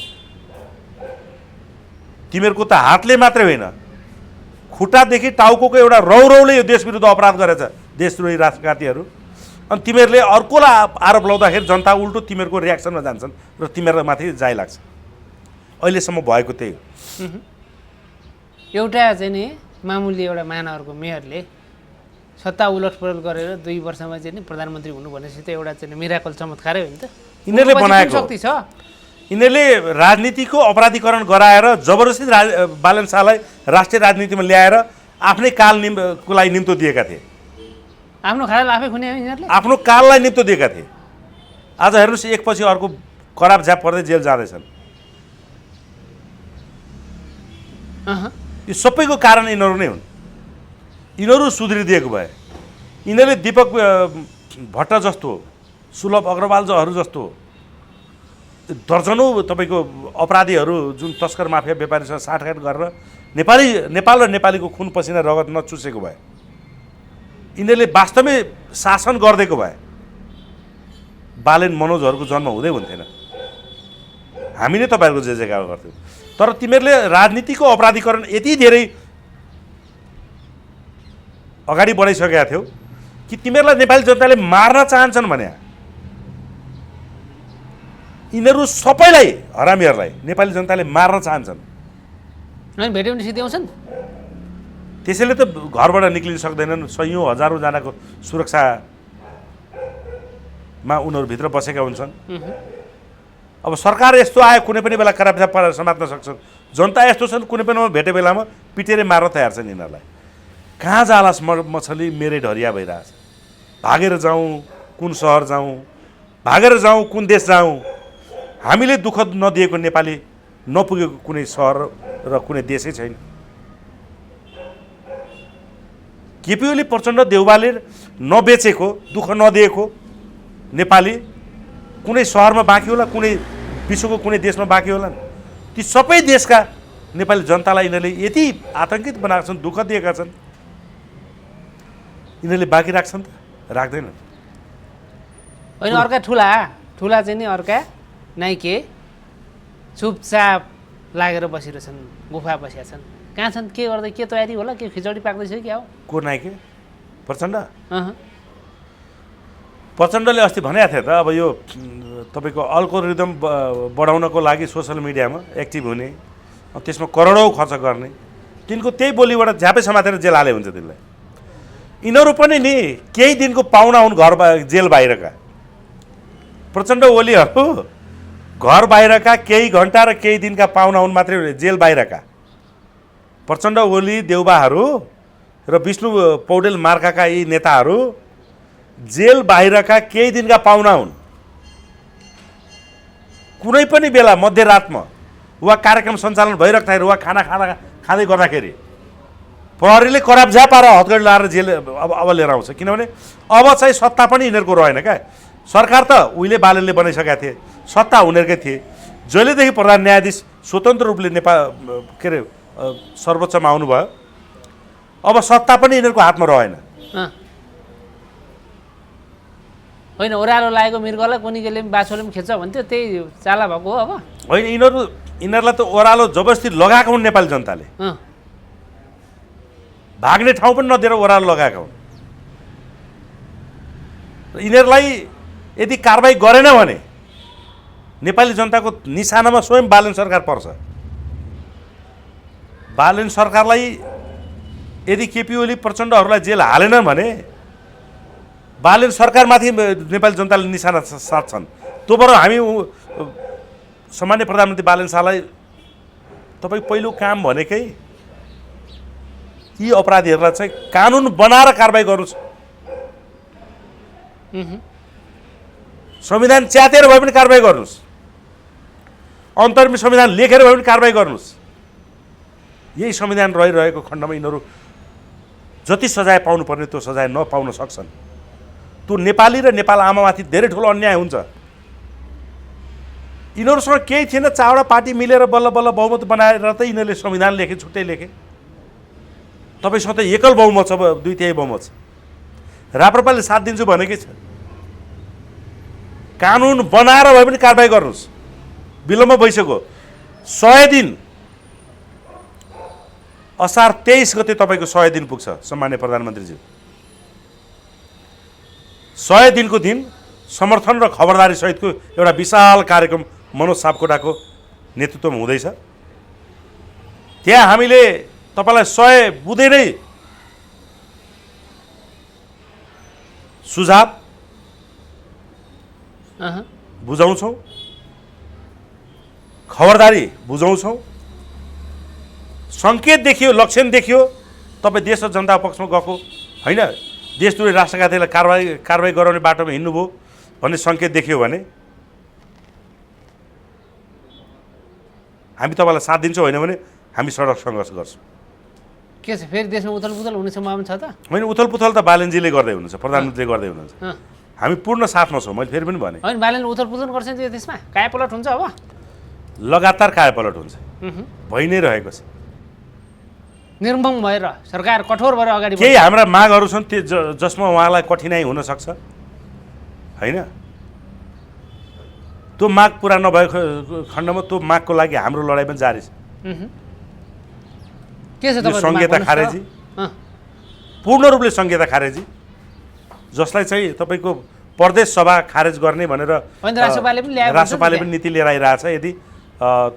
तिमीहरूको त हातले मात्रै होइन, खुट्टादेखि टाउको एउटा रौरौले यो देश विरुद्ध अपराध गरेछ देशद्रोही राष्ट्रघातीहरू। अनि तिमीहरूले अर्कोलाई आरोप लाउँदाखेरि जनता उल्टो तिमीहरूको रियाक्सनमा जान्छन् र तिमीहरूलाई माथि जाइ लाग्छ। अहिलेसम्म भएको त्यही हो। एउटा चाहिँ नि मामुली एउटा महानगरको मेयरले सत्ता उलटपुलट गरेर 2 वर्षमा चाहिँ नि प्रधानमन्त्री हुनु भनेपछि त एउटा चाहिँ मिराकल चमत्कारै हो नि त। यिनीहरूले बनाएको शक्ति छ। यिनीहरूले राजनीतिको अपराधीकरण गराएर जबरजस्ती बालन शाहलाई राष्ट्रिय राजनीतिमा ल्याएर आफ्नै कालको लागि निम्तो दिएका थिए। आफ्नो खाल आफै खुने यिनीहरूले आफ्नो काललाई निम्तो दिएका थिए। आज हेर्नुहोस् एकपछि अर्को कराप झ्याप पर्दै जेल जाँदैछन्। यो सबैको कारण यिनीहरू नै हुन्। यिनीहरू सुध्रिदिएको भए, यिनीहरूले दीपक भट्ट जस्तो, सुलभ अग्रवालहरू जस्तो दर्जनौँ तपाईँको अपराधीहरू जुन तस्कर माफिया व्यापारीसँग साँठगाँठ गरेर नेपाल र नेपालीको खुन पसिना रगत नचुसेको भए, यिनीहरूले वास्तवमै शासन गरिदिएको भए बालेन मनोजहरूको जन्म हुँदै हुन्थेन। हामी नै तपाईँहरूको जे जग्गा गर्थ्यौँ। तर तिमीहरूले राजनीतिको अपराधीकरण यति धेरै अगाडि बढाइसकेका थियौ कि तिमीहरूलाई नेपाली जनताले मार्न चाहन्छन् भने यिनीहरू सबैलाई हरामीहरूलाई नेपाली जनताले मार्न चाहन्छन्। अनि भेट्यो भने सिध्याउँछन्। त्यसैले त घरबाट निक्लिन सक्दैनन्। सयौँ हजारौँ जनाको सुरक्षामा उनीहरू भित्र बसेका हुन्छन्। अब सरकार यस्तो आयो कुनै पनि बेला कराप्सन समात्न सक्छन्। जनता यस्तो छन् कुनै पनि भेटे बेलामा पिटेर मार्न तयार छन्। यिनीहरूलाई कहाँ जालास् मछली मेरै ढरिया भइरहेछ। भागेर जाउँ, कुन सहर जाउँ, भागेर जाउँ, कुन देश जाउँ। हामीले दुःख नदिएको नेपाली नपुगेको कुनै सहर र कुनै देशै छैन। केपी ओली प्रचण्ड देउवाले नबेचेको, दुःख नदिएको नेपाली कुनै सहरमा बाँकी होला, कुनै विश्वको कुनै देशमा बाँकी होलान्। ती सबै देशका नेपाली जनतालाई यिनीहरूले यति आतङ्कित बनाएका छन्, दुःख दिएका छन्। यिनीहरूले बाँकी राख्छन् त? राख्दैनन्। होइन, अर्का ठुला चाहिँ नि अर्का नाइके चुपचाप लागेर बसिरहेछन्, गुफा बसिया छन्। कहाँ छन्, के गर्दै, के तयारी होला, के खिचडी पाक्दैछ कि क्या हो? को नाइके? प्रचण्ड? प्रचण्डले अस्ति भनेको थियो त, अब यो तपाईँको अल्गोरिदम बढाउनको लागि सोसल मिडियामा एक्टिभ हुने, त्यसमा करोडौँ खर्च गर्ने, तिनको त्यही बोलीबाट झ्यापै समातेर जेल हाले हुन्छ तिनलाई। यिनीहरू पनि नि केही दिनको पाहुना हुन् घर जेल बाहिरका। प्रचण्ड ओलीहरू घर बाहिरका केही घन्टा र केही दिनका पाहुना हुन् मात्रै जेल बाहिरका। प्रचण्ड ओली देउबाहरू र विष्णु पौडेल मार्काका यी नेताहरू जेल बाहिरका केही दिनका पाहुना हुन्। कुनै पनि बेला मध्यरातमा वा कार्यक्रम सञ्चालन भइराख्दाखेरि वा खाना खाँदै गर्दाखेरि प्रहरीले करापझ्या पारेर हतगडी लाएर जेल अब लिएर आउँछ। किनभने अब चाहिँ सत्ता पनि यिनीहरूको रहेन क्या। सरकार त उहिले बालनले बनाइसकेका थिए, सत्ता उनीहरूकै थिए। जहिलेदेखि प्रधान न्यायाधीश स्वतन्त्र रूपले सर्वोच्चमा आउनुभयो, अब सत्ता पनि यिनीहरूको हातमा रहेन। होइन, ओह्रालो लागेको मृगलाई कुनीले पनि बाछोले पनि खेल्छ भन्थ्यो, त्यही चाला भएको हो। अब होइन, यिनीहरूलाई त ओह्रालो जबरजस्ती लगाएको हुन् नेपाली जनताले। भाग्ने ठाउँ पनि नदिएर ओह्रालो लगाएका हुन्। यिनीहरूलाई यदि कारबाही गरेन भने नेपाली जनताको निशानामा स्वयं बालन सरकार पर्छ। बालन सरकारलाई यदि केपी ओली प्रचण्डहरूलाई जेल हालेनन् भने बालन सरकारमाथि नेपाली जनताले निशाना साध्छन्। त्योबाट हामी सामान्य प्रधानमन्त्री बालन शाहलाई तपाईँ पहिलो काम भनेकै यी अपराधीहरूलाई चाहिँ कानुन बनाएर कारबाही गर्नुहोस्। संविधान च्यातेर भए पनि कारबाही गर्नुहोस्। अन्तरिम संविधान लेखेर भए पनि कारबाही गर्नुहोस्। यही संविधान रहिरहेको खण्डमा यिनीहरू जति सजाय पाउनुपर्ने त्यो सजाय नपाउन सक्छन्। त्यो नेपाली र नेपाल आमामाथि धेरै ठुलो अन्याय हुन्छ। यिनीहरूसँग केही थिएन, चारवटा पार्टी मिलेर बल्ल बल्ल बहुमत बनाएर त यिनीहरूले संविधान लेखे, छुट्टै लेखे। तपाईँसँग त एकल बहुमत छ, 2/3 बहुमत छ। राप्रपाले साथ दिन्छु भनेकै छ। कानुन बनाएर भए पनि कारबाही गर्नुहोस्। विलम्ब भइसक्यो। 100 दिन, असार 23 गते तपाईँको 100 दिन पुग्छ सम्माननीय प्रधानमन्त्रीज्यू। 100 दिनको दिन समर्थन र खबरदारी सहितको एउटा विशाल कार्यक्रम मनोज सापकोटाको नेतृत्वमा हुँदैछ। त्यहाँ हामीले तपाईँलाई 100 बुँदै नै सुझाव बुझाउँछौँ, खबरदारी बुझाउँछौँ। सङ्केत देखियो, लक्षण देखियो, तपाईँ देश र जनता पक्षमा गएको होइन, देशद्रोही राष्ट्रघातीलाई कारबाही गराउने बाटोमा हिँड्नुभयो भन्ने सङ्केत देखियो भने हामी तपाईँलाई साथ दिन्छौँ, होइन भने हामी सडक सङ्घर्ष गर्छौँ। के छ फेरि देशमा उथलपुथल हुने सम्भावना छ त? होइन, उथलपुथल त बालनजीले गर्दै हुनुहुन्छ, प्रधानमन्त्रीले गर्दै हुनुहुन्छ। हामी पूर्ण साथमा छौँ। मैले फेरि पनि भने होइन, बालनले उथलपुथल गर्छ नि देशमा, कायापलट हुन्छ अब, लगातार कायापलट हुन्छ, भइ नै रहेको छ। निर्मम भएर सरकार कठोर भएर अगाडि केही हाम्रा मागहरू छन् त्यो जसमा उहाँलाई कठिनाइ हुनसक्छ होइन। त्यो माग पुरा नभएको खण्डमा त्यो मागको लागि हाम्रो लडाइँ पनि जारी छ। के छ तपाईको संहिता खारेजी, पूर्ण रूपले संहिता खारेजी, जसलाई चाहिँ तपाईँको प्रदेश सभा खारेज गर्ने भनेर राष्ट्रपालले पनि नीति लिएर आइरहेछ। यदि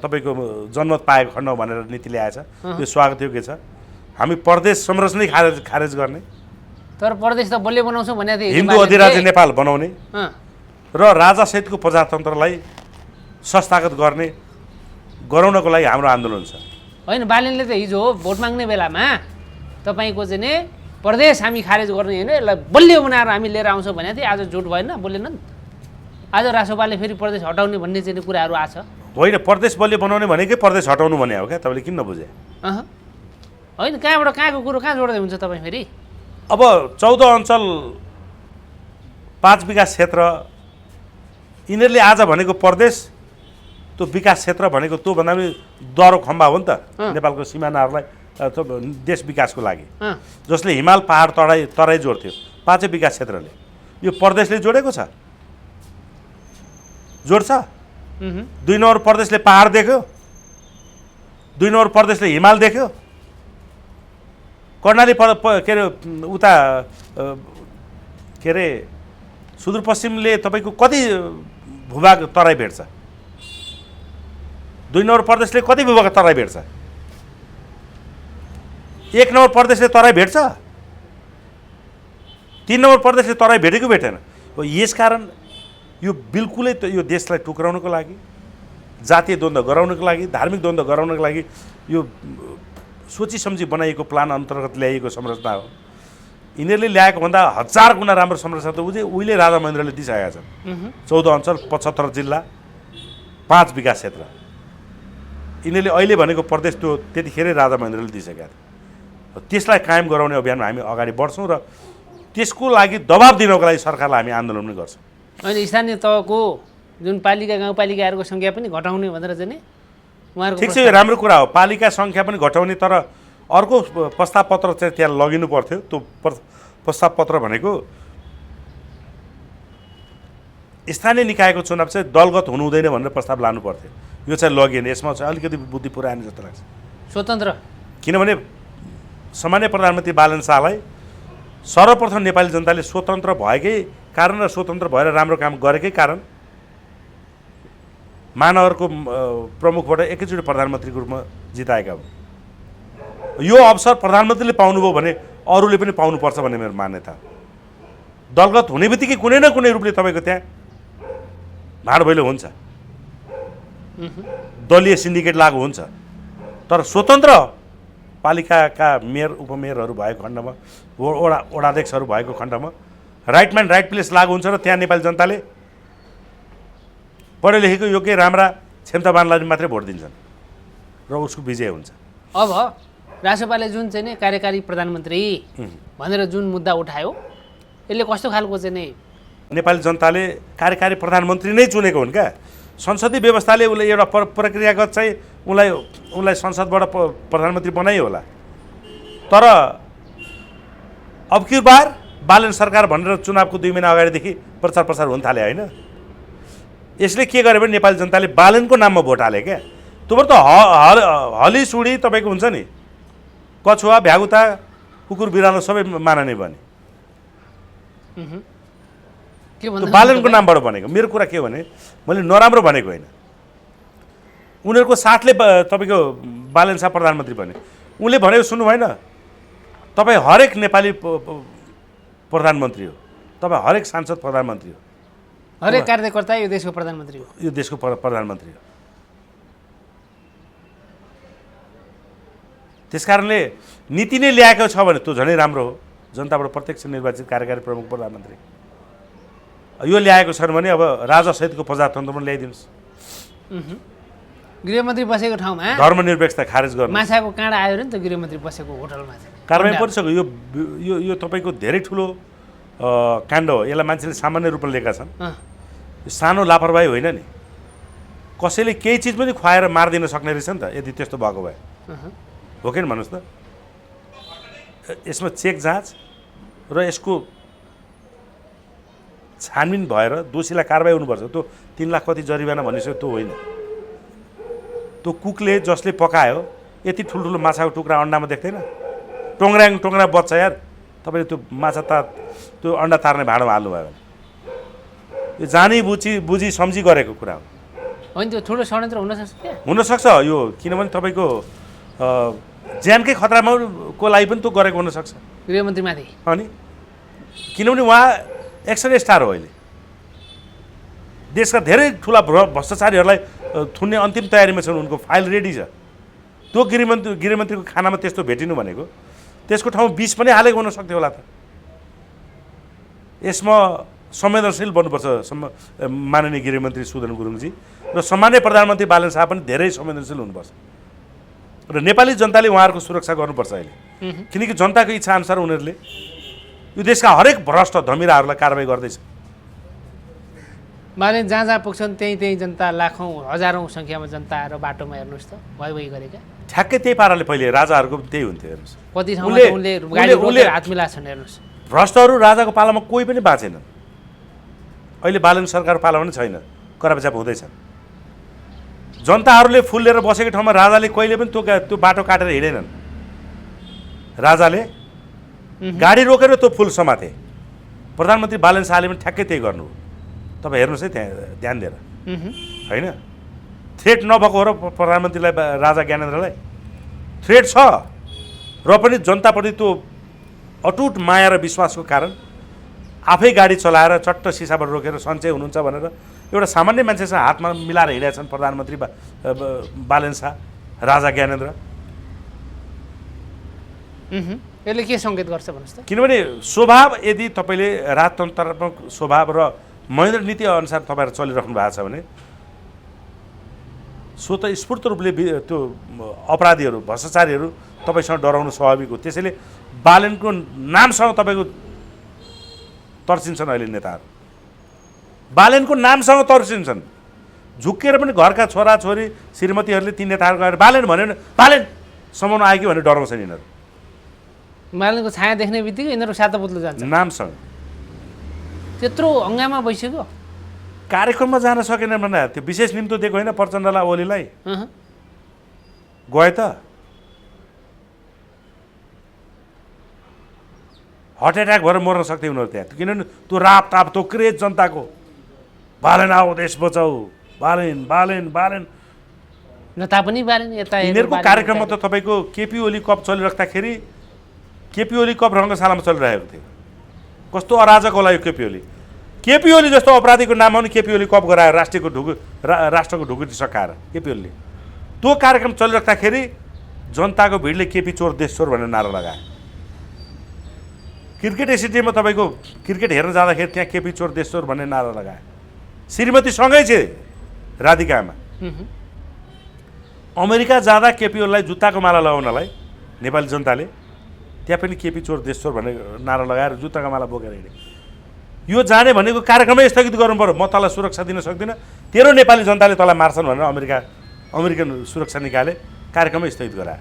तपाईँको जनमत पाएको खण्ड भनेर नीति ल्याएछ, त्यो स्वागत योग्य छ। हामी प्रदेश संरचनै खारेज गर्ने, तर प्रदेश त बलियो बनाउँछौँ भने हिन्दू अधिराज्य नेपाल बनाउने र राजासहितको प्रजातन्त्रलाई संस्थागत गराउनको लागि हाम्रो आन्दोलन छ। होइन, बालनले त हिजो भोट माग्ने बेलामा तपाईँको चाहिँ नि प्रदेश हामी खारेज गर्ने होइन, यसलाई बलियो बनाएर हामी लिएर आउँछौँ भने थिएँ। आज झुट भएन, बोलेनन्। आज राष्ट्रपालले फेरि प्रदेश हटाउने भन्ने चाहिँ कुराहरू आछ। होइन, प्रदेश बलियो बनाउने भनेकै प्रदेश हटाउनु भने हो क्या? तपाईँले किन नबुझे? होइन, कहाँबाट कहाँको कुरो कहाँ जोड्दै हुन्छ तपाईँ फेरि? अब 14 अञ्चल 5 विकास क्षेत्र, यिनीहरूले आज भनेको प्रदेश, त्यो विकास क्षेत्र भनेको त्यो भन्दा पनि दह्रो खम्बा हो नि त नेपालको सिमानाहरूलाई देश विकासको लागि, जसले हिमाल पहाड तराई जोड्थ्यो। 5 विकास क्षेत्रले यो प्रदेशले जोडेको छ, जोड्छ। 2 नम्बर प्रदेशले पहाड देख्यो, 2 नम्बर प्रदेशले हिमाल देख्यो। कर्णाली के अरे उता के अरे सुदूरपश्चिमले तपाईँको कति भूभाग तराई भेट्छ? 2 नम्बर प्रदेशले कति भूभाग तराई भेट्छ? 1 नम्बर प्रदेशले तराई भेट्छ, 3 नम्बर प्रदेशले तराई भेटेको भेटेन। यसकारण यो बिल्कुलै यो देशलाई टुक्राउनको लागि, जातीय द्वन्द्व गराउनको लागि, धार्मिक द्वन्द्व गराउनको लागि यो सोची सम्झी बनाइएको प्लान अन्तर्गत ल्याइएको संरचना हो। यिनीहरूले ल्याएको भन्दा 1000 गुणा राम्रो संरचना त उहिले राजा महेन्द्रले दिइसकेका छन्। 14 अञ्चल, 75 जिल्ला, 5 विकास क्षेत्र, यिनीहरूले अहिले भनेको प्रदेश त्यो त्यतिखेरै राजा महेन्द्रले दिइसकेका थिए। त्यसलाई कायम गराउने अभियानमा हामी अगाडि बढ्छौँ र त्यसको लागि दबाब दिनको लागि सरकारलाई हामी आन्दोलन पनि गर्छौँ। अहिले स्थानीय तहको जुन पालिका गाउँपालिकाहरूको सङ्ख्या पनि घटाउने भनेर चाहिँ नि उहाँहरूको ठिक छ, यो राम्रो कुरा हो। पालिका सङ्ख्या पनि घटाउने, तर अर्को प्रस्ताव पत्र चाहिँ त्यहाँ लगिनु पर्थ्यो। त्यो प्रस्ताव पत्र भनेको स्थानीय निकायको चुनाव चाहिँ दलगत हुनु हुँदैन भनेर प्रस्ताव लानु पर्थ्यो। यो चाहिँ लगिएन। यसमा चाहिँ अलिकति बुद्धि पुऱ्याएन जस्तो लाग्छ। स्वतन्त्र, किनभने सामान्य प्रधानमन्त्री बालन शाहलाई सर्वप्रथम नेपाली जनताले स्वतन्त्र भएकै कारण र स्वतन्त्र भएर राम्रो काम गरेकै कारण महानगरको प्रमुखबाट एकैचोटि प्रधानमन्त्रीको रूपमा जिताएका हुन्। यो अवसर प्रधानमन्त्रीले पाउनुभयो भने अरूले पनि पाउनुपर्छ भन्ने मेरो मान्यता हो। दलगत हुने बित्तिकै कुनै न कुनै रूपले तपाईँको त्यहाँ भाँडभैलो हुन्छ, दलीय सिन्डिकेट लागु हुन्छ। तर स्वतन्त्र पालिकाका मेयर उपमेयरहरू भएको खण्डमा, वडाध्यक्षहरू भएको खण्डमा राइट म्यान राइट प्लेस लागु हुन्छ र त्यहाँ नेपाली जनताले पढे लेखेको योग्य राम्रा क्षमतावानलाई मात्रै भोट दिन्छन् र उसको विजय हुन्छ। अब राष्ट्रपालले जुन चाहिँ नि कार्यकारी प्रधानमन्त्री भनेर जुन मुद्दा उठायो, यसले कस्तो खालको चाहिँ नि नेपाली जनताले कार्यकारी प्रधानमन्त्री नै चुनेको हुन् क्या। संसदीय व्यवस्थाले उसले एउटा प्रक्रियागत चाहिँ उनलाई संसदबाट प्रधानमन्त्री बनाइयो होला। तर अब की बार बालन सरकार भनेर चुनावको 2 महिना अगाडिदेखि प्रचार प्रसार हुन थाले होइन। यसले के गर्यो भने नेपाली जनताले बालनको नाममा भोट हाले क्या। त्यो त हली सुडी तपाईँको हुन्छ नि, कछुवा भ्यागुता कुकुर बिरालो सबै मानने भने के भन्नु बालनको नामबाट भनेको। मेरो कुरा के हो भने मैले नराम्रो भनेको होइन। उनीहरूको साथले तपाईँको बालन शाह प्रधानमन्त्री भने, उनले भनेको सुन्नु भएन, तपाईँ हरेक नेपाली प्रधानमन्त्री हो, तपाईँ हरेक सांसद प्रधानमन्त्री हो, हरेक कार्यकर्ता यो देशको प्रधानमन्त्री हो, यो देशको प्रधानमन्त्री हो। त्यसकारणले नीति नै ल्याएको छ भने त्यो झनै राम्रो हो। जनताबाट प्रत्यक्ष निर्वाचित कार्यकारी प्रमुख प्रधानमन्त्री यो ल्याएको छ भने अब राजासहितको प्रजातन्त्रमा ल्याइदिनुहोस्। गृहमन्त्री बसेको ठाउँमा धर्मनिरपेक्षता खारेज गर्नु। माछाको काँडा आयो नि त गृहमन्त्री बसेको होटलमा चाहिँ कारबाही परिसक्यो। यो तपाईँको धेरै ठुलो काण्ड हो। यसलाई मान्छेले सामान्य रूपमा लिएका छन्। यो सानो लापरवाही होइन नि। कसैले केही चिज पनि खुवाएर मारिदिन सक्ने रहेछ नि त यदि त्यस्तो भएको भए, हो कि भन्नुहोस् त। यसमा चेक जाँच र यसको छानबिन भएर दोषीलाई कारबाही हुनुपर्छ। त्यो 3 लाख कति जरिवाना भनिसक्यो त्यो होइन। त्यो कुकले जसले पकायो यति ठुल्ठुलो माछाको टुक्रा अन्डामा देख्दैन, टोङ्रा बच्चा यार। तपाईँले त्यो माछा त्यो अन्डा तार्ने भाँडोमा हाल्नुभयो भने यो जानी बुझी सम्झी गरेको कुरा हो। होइन त्यो ठुलो षड्यन्त्र हुनसक्छ क्या, हुनसक्छ यो, किनभने तपाईँको ज्यानकै खतरामा को लागि पनि त्यो गरेको हुनसक्छ गृहमन्त्रीमाथि। अनि किनभने उहाँ एक्सन स्टार हो। अहिले देशका धेरै ठुला भ्रष्टाचारीहरूलाई थुन्ने अन्तिम तयारीमा छन्। उनको फाइल रेडी छ। त्यो गृहमन्त्रीको खानामा त्यस्तो भेटिनु भनेको त्यसको ठाउँमा 20 पनि हालेको हुन सक्थ्यो होला त। यसमा संवेदनशील बन्नुपर्छ माननीय गृहमन्त्री सुदन गुरुङजी र सामान्य प्रधानमन्त्री बालन शाह पनि धेरै संवेदनशील हुनुपर्छ र नेपाली जनताले उहाँहरूको सुरक्षा गर्नुपर्छ अहिले। किनकि जनताको इच्छा अनुसार उनीहरूले यो देशका हरेक भ्रष्ट धमिराहरूलाई कारबाही गर्दैछ। बालन जहाँ जहाँ पुग्छन् त्यही जनता लाखौँ हजारौँ सङ्ख्यामा जनता आएर बाटोमा हेर्नुहोस् त भइ गरेका। ठ्याक्कै त्यही पाराले पहिले राजाहरूको त्यही हुन्थ्यो। हेर्नुहोस् कति ठाउँमा उनले गाडी रोकेर हात मिलाछन्। हेर्नुहोस् भ्रष्टहरू राजाको पालामा कोही पनि बाँचेनन्। अहिले बालन सरकार पालामा पनि छैन, करापचाप हुँदैछ। जनताहरूले फुल लिएर बसेको ठाउँमा राजाले कहिले पनि त्यो बाटो काटेर हिँडेनन्। राजाले गाडी रोकेर त्यो फुल समाते। प्रधानमन्त्री बालन शाहले पनि ठ्याक्कै त्यही गर्नु। तपाईँ हेर्नुहोस् है त्यहाँ ध्यान दिएर, होइन? थ्रेट नभएको हो र प्रधानमन्त्रीलाई राजा ज्ञानेन्द्रलाई थ्रेट छ र पनि जनताप्रति त्यो अटुट माया र विश्वासको कारण आफै गाडी चलाएर चट्ट सिसाबाट रोकेर सन्चै हुनुहुन्छ भनेर एउटा सामान्य मान्छेसँग हातमा मिलाएर हिँडेका छन् प्रधानमन्त्री बालन शाह, राजा ज्ञानेन्द्र। यसले के सङ्केत गर्छ भन्नुहोस् त? किनभने स्वभाव यदि तपाईँले राजतन्त्रात्मक स्वभाव र महेन्द्र नीति अनुसार तपाईँहरू चलिराख्नु भएको छ भने स्वतस्फूर्त रूपले त्यो अपराधीहरू भ्रष्टाचारीहरू तपाईँसँग डराउनु स्वाभाविक हो। त्यसैले बालनको नामसँग तपाईँको तर्सिन्छन् अहिले नेताहरू। बालनको नामसँग तर्सिन्छन्। झुक्केर पनि घरका छोराछोरी श्रीमतीहरूले ती नेताहरू गएर बालन भन्यो भने बालन समाउन आयो कि भनेर डराउँछन् यिनीहरू। बालनको छाया देख्ने बित्तिकै यिनीहरू सातो पुत्लो जान्छ नामसँग। त्यत्रो हङ्गामा भइसक्यो। कार्यक्रममा जान सकेन भने त्यो विशेष निम्तो दिएको होइन प्रचण्डलाई ओलीलाई, गए त हार्ट एट्याक भएर मर्न सक्थे उनीहरू त्यहाँ। किनभने त्यो रापताप त्यो क्रेज जनताको बालन आओ देश बचाऊ, बालन बालन बालन। नता पनि बालन यता यिनीहरूको कार्यक्रममा त तपाईँको केपी ओली कप चलिराख्दाखेरि केपी ओली कप रङ्गशालामा चलिरहेको थियो। कस्तो अराजक होला यो केपी ओली। केपी ओली जस्तो अपराधीको नाममा पनि केपी ओली कप गरायो राष्ट्रको ढुकुटी सकाएर केपी ओलीले। त्यो कार्यक्रम चलिराख्दाखेरि जनताको भिडले केपी चोर देश चोर भनेर नारा लगायो। क्रिकेट स्टेडियममा तपाईँको क्रिकेट हेर्न जाँदाखेरि त्यहाँ केपी चोर देश चोर भन्ने नारा लगायो। श्रीमतीसँगै चाहिँ राधिकामा अमेरिका जाँदा केपी ओलीलाई जुत्ताको माला लगाउनलाई नेपाली जनताले त्यहाँ पनि केपी चोर देश चोर भन्ने नारा लगाएर जुत्ताको माला बोकेर हिँडे। यो जाने भनेको कार्यक्रमै स्थगित गर्नु पर्यो। म तँलाई सुरक्षा दिन सक्दिनँ, तेरो नेपाली जनताले तँलाई मार्छन् भनेर अमेरिकन सुरक्षा निकाले कार्यक्रमै स्थगित गरायो।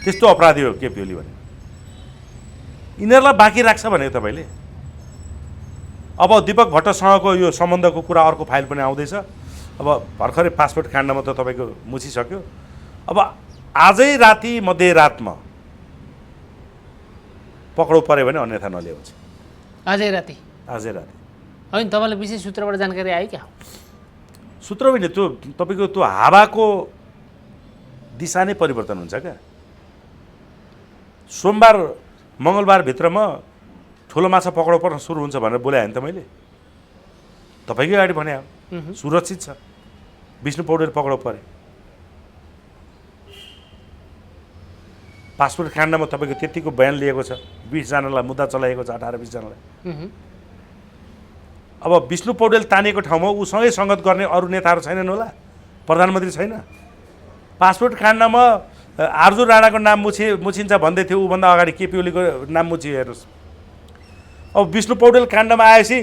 त्यस्तो अपराधी हो केपी ओली भने। यिनीहरूलाई बाँकी राख्छ भने तपाईँले अब दीपक भट्टसँगको यो सम्बन्धको कुरा अर्को फाइल पनि आउँदैछ। अब भर्खरै पासपोर्ट काण्डमा त तपाईँको मुछिसक्यो। अब आजै राति मध्यरातमा पक्राउ पऱ्यो भने अन्यथा नल्याउँछ। आजै राति होइन तपाईँलाई विशेष सूत्रबाट जानकारी आयो क्या? सूत्र होइन, त्यो तपाईँको त्यो हावाको दिशा नै परिवर्तन हुन्छ क्या। सोमबार मङ्गलबारभित्रमा ठुलो माछा पक्राउ पर्न सुरु हुन्छ भनेर बोले होइन त मैले तपाईँकै अगाडि भने सुरक्षित छ। विष्णु पौडेल पक्राउ परे, पासपोर्ट काण्डमा तपाईँको त्यतिको बयान लिएको छ, 20 जनालाई मुद्दा चलाएको छ, 18-20 जनालाई। अब विष्णु पौडेल तानिएको ठाउँमा उसँगै सङ्गत गर्ने अरू नेताहरू छैनन् होला, प्रधानमन्त्री छैन। पासपोर्ट काण्डमा आर्जु राणाको नाम मुछिन्छ भन्दै थियो, ऊभन्दा अगाडि केपी ओलीको नाम मुछियो हेर्नुहोस्। अब विष्णु पौडेल काण्डमा आएपछि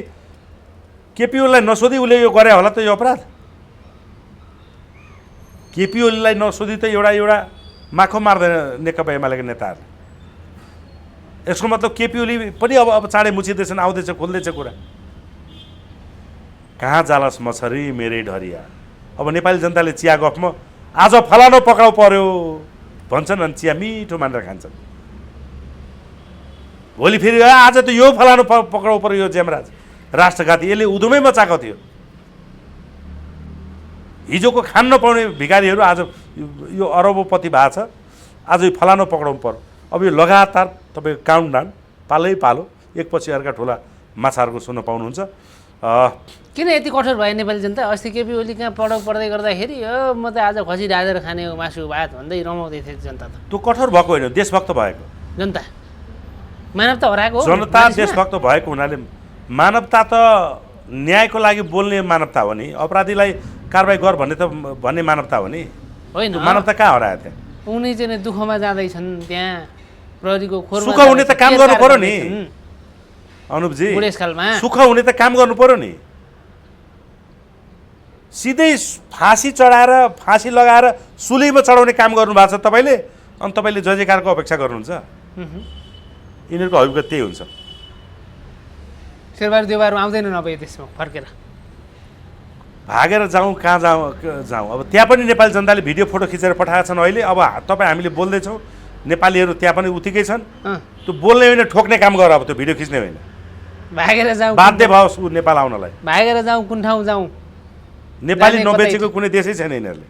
केपी ओलीलाई नसोधी उसले यो गरे होला त यो अपराध? केपी ओलीलाई नसोधी त एउटा माखो मार्दैन नेकपा एमालेका नेताहरूले। यसको मतलब केपी ओली पनि अब चाँडै मुछिँदैछन्, आउँदैछ, खोल्दैछ कुरा। कहाँ जालस मछरी मेरै ढरिया। अब नेपाली जनताले चिया गफमा आज फलानो पक्राउ पर्यो भन्छन् अनि चिया मिठो मानेर खान्छन्। भोलि फेरि आज त यो फलानो पक्राउ पर्यो, यो जेमराज राष्ट्रघाती, यसले उधुमै मचाएको थियो। हिजोको खान नपाउने भिखारीहरू आज यो अरबपति भएको छ, आज यो फलानो पक्राउ पर्यो। अब यो लगातार तपाईँको काउन्टडाउन पालै पालो एकपछि अर्का ठुला माछाहरूको सुन्न पाउनुहुन्छ। किन यति कठोर भयो नेपाली जनता? अस्ति केपी ओली कहाँ पक्राउ पर्दै गर्दाखेरि म त आज खसी ढाँदेर खाने मासु भात भन्दै रमाउँदै थियो जनता। त त्यो कठोर भएको होइन, देशभक्त भएको जनता, मानवता हराएको हो। जनता देशभक्त भएको हुनाले मानवता त न्यायको लागि बोल्ने मानवता हो नि, अपराधीलाई कारबाही गर भन्ने मानवता हो नि। होइन, मानवता कहाँ हरायो त्यहाँ? उनी चाहिँ दुःखमा जाँदैछन्, त्यहाँ प्रहरीको खोरमा सुख हुने त काम गर्नु पर्यो नि अनुपजी, बुढेसकालमा सुख हुने त काम गर्नु पर्यो नि। सिधै फाँसी चढाएर फाँसी लगाएर सुलीमा चढाउने काम गर्नुभएको छ तपाईँले, अनि तपाईँले जयजयकारको अपेक्षा गर्नुहुन्छ? यिनीहरूको अभिगत त्यही हुन्छ। शेरबहादुर देउवाहरू आउँदैनन् अब यो देशमा फर्केर, भागेर जाउँ कहाँ जाउँ। अब त्यहाँ पनि नेपाली जनताले भिडियो फोटो खिचेर पठाएका छन् अहिले। अब तपाईँ हामीले बोल्दैछौँ, नेपालीहरू त्यहाँ पनि उत्तिकै छन्। त्यो बोल्ने होइन, ठोक्ने काम गर। अब त्यो भिडियो खिच्ने होइन, भागेर जाउँ, बाध्य भयो ऊ नेपाल आउनलाई। भागेर जाउँ, कुन ठाउँ जाउँ? नेपाली नबेचेको कुनै देशै छैन यिनीहरूले।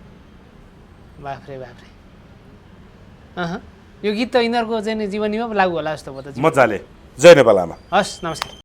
बाफ्रे बाफ्रे। यो गीत त यिनीहरूको चाहिँ जीवनीमा लागु होला जस्तो भयो त। मजाले। जय नेपाल आमा। हस्, नमस्कार।